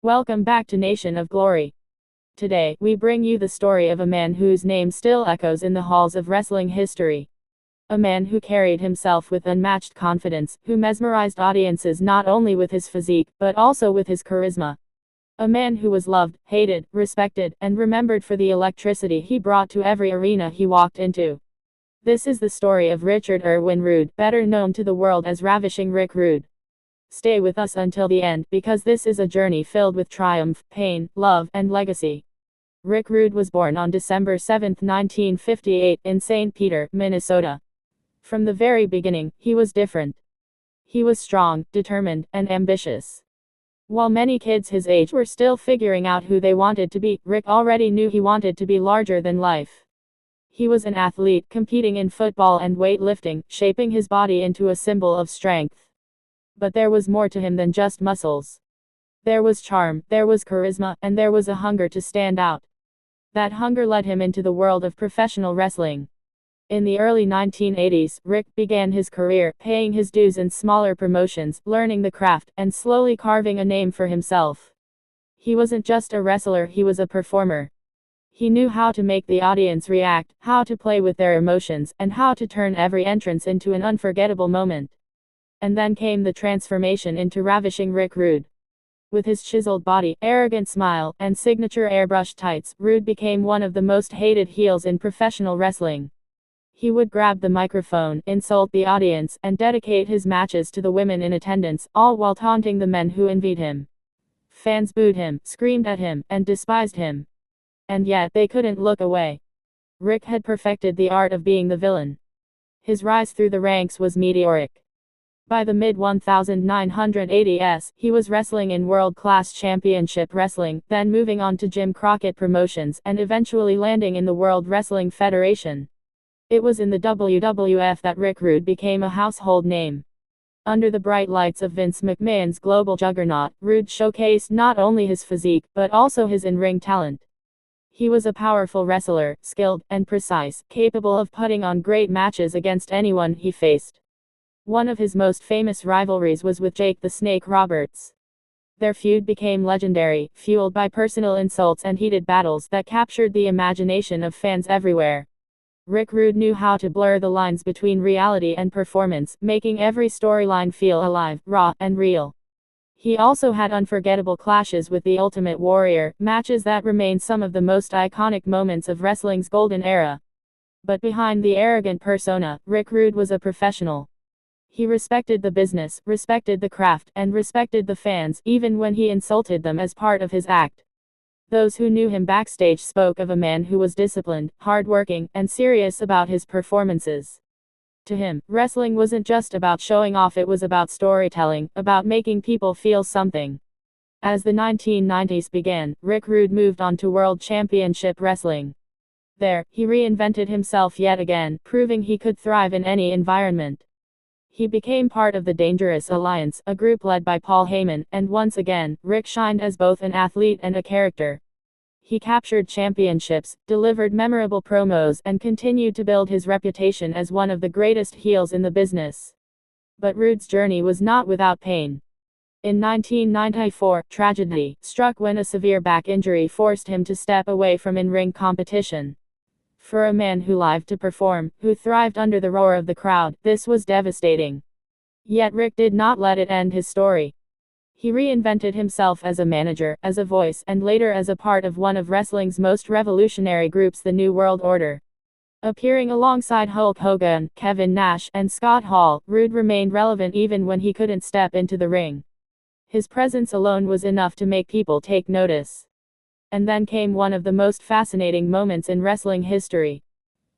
Welcome back to Nation of Glory. Today, we bring you the story of a man whose name still echoes in the halls of wrestling history. A man who carried himself with unmatched confidence, who mesmerized audiences not only with his physique, but also with his charisma. A man who was loved, hated, respected, and remembered for the electricity he brought to every arena he walked into. This is the story of Richard Irwin Rude, better known to the world as Ravishing Rick Rude. Stay with us until the end, because this is a journey filled with triumph, pain, love, and legacy. Rick Rude was born on December 7, 1958, in St. Peter, Minnesota. From the very beginning, he was different. He was strong, determined, and ambitious. While many kids his age were still figuring out who they wanted to be, Rick already knew he wanted to be larger than life. He was an athlete, competing in football and weightlifting, shaping his body into a symbol of strength. But there was more to him than just muscles. There was charm, there was charisma, and there was a hunger to stand out. That hunger led him into the world of professional wrestling. In the early 1980s, Rick began his career, paying his dues in smaller promotions, learning the craft, and slowly carving a name for himself. He wasn't just a wrestler, he was a performer. He knew how to make the audience react, how to play with their emotions, and how to turn every entrance into an unforgettable moment. And then came the transformation into Ravishing Rick Rude. With his chiseled body, arrogant smile, and signature airbrushed tights, Rude became one of the most hated heels in professional wrestling. He would grab the microphone, insult the audience, and dedicate his matches to the women in attendance, all while taunting the men who envied him. Fans booed him, screamed at him, and despised him. And yet, they couldn't look away. Rick had perfected the art of being the villain. His rise through the ranks was meteoric. By the mid-1980s, he was wrestling in world-class championship wrestling, then moving on to Jim Crockett Promotions, and eventually landing in the World Wrestling Federation. It was in the WWF that Rick Rude became a household name. Under the bright lights of Vince McMahon's global juggernaut, Rude showcased not only his physique, but also his in-ring talent. He was a powerful wrestler, skilled and precise, capable of putting on great matches against anyone he faced. One of his most famous rivalries was with Jake the Snake Roberts. Their feud became legendary, fueled by personal insults and heated battles that captured the imagination of fans everywhere. Rick Rude knew how to blur the lines between reality and performance, making every storyline feel alive, raw, and real. He also had unforgettable clashes with the Ultimate Warrior, matches that remain some of the most iconic moments of wrestling's golden era. But behind the arrogant persona, Rick Rude was a professional. He respected the business, respected the craft, and respected the fans, even when he insulted them as part of his act. Those who knew him backstage spoke of a man who was disciplined, hardworking, and serious about his performances. To him, wrestling wasn't just about showing off, it was about storytelling, about making people feel something. As the 1990s began, Rick Rude moved on to World Championship Wrestling. There, he reinvented himself yet again, proving he could thrive in any environment. He became part of the Dangerous Alliance, a group led by Paul Heyman, and once again, Rick shined as both an athlete and a character. He captured championships, delivered memorable promos, and continued to build his reputation as one of the greatest heels in the business. But Rude's journey was not without pain. In 1994, tragedy struck when a severe back injury forced him to step away from in-ring competition. For a man who lived to perform, who thrived under the roar of the crowd, this was devastating. Yet Rick did not let it end his story. He reinvented himself as a manager, as a voice, and later as a part of one of wrestling's most revolutionary groups, the New World Order. Appearing alongside Hulk Hogan, Kevin Nash, and Scott Hall, Rude remained relevant even when he couldn't step into the ring. His presence alone was enough to make people take notice. And then came one of the most fascinating moments in wrestling history.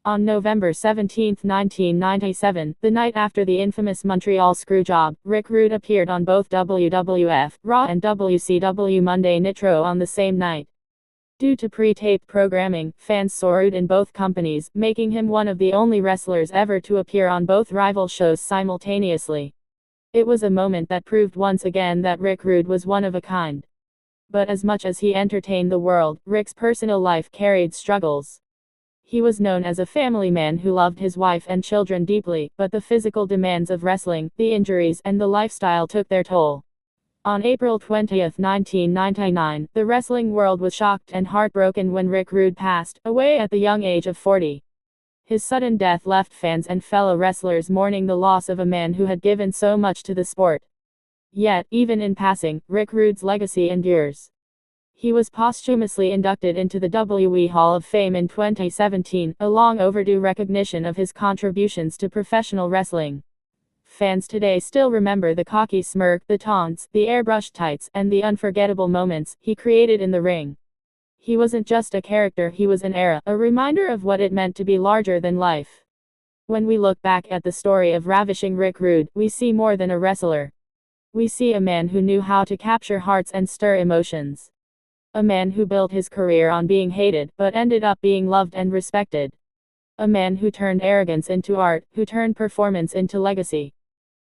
On November 17, 1997, the night after the infamous Montreal Screwjob, Rick Rude appeared on both WWF, Raw and WCW Monday Nitro on the same night. Due to pre-taped programming, fans saw Rude in both companies, making him one of the only wrestlers ever to appear on both rival shows simultaneously. It was a moment that proved once again that Rick Rude was one of a kind. But as much as he entertained the world, Rick's personal life carried struggles. He was known as a family man who loved his wife and children deeply, but the physical demands of wrestling, the injuries, and the lifestyle took their toll. On April 20, 1999, the wrestling world was shocked and heartbroken when Rick Rude passed away at the young age of 40. His sudden death left fans and fellow wrestlers mourning the loss of a man who had given so much to the sport. Yet, even in passing, Rick Rude's legacy endures. He was posthumously inducted into the WWE Hall of Fame in 2017, a long overdue recognition of his contributions to professional wrestling. Fans today still remember the cocky smirk, the taunts, the airbrushed tights, and the unforgettable moments he created in the ring. He wasn't just a character, he was an era, a reminder of what it meant to be larger than life. When we look back at the story of Ravishing Rick Rude, we see more than a wrestler. We see a man who knew how to capture hearts and stir emotions. A man who built his career on being hated, but ended up being loved and respected. A man who turned arrogance into art, who turned performance into legacy.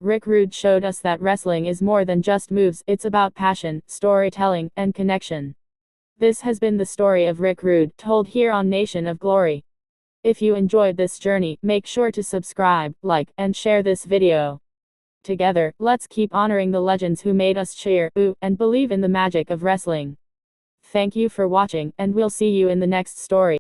Rick Rude showed us that wrestling is more than just moves, it's about passion, storytelling, and connection. This has been the story of Rick Rude, told here on Nation of Glory. If you enjoyed this journey, make sure to subscribe, like, and share this video. Together, let's keep honoring the legends who made us cheer, boo, and believe in the magic of wrestling. Thank you for watching, and we'll see you in the next story.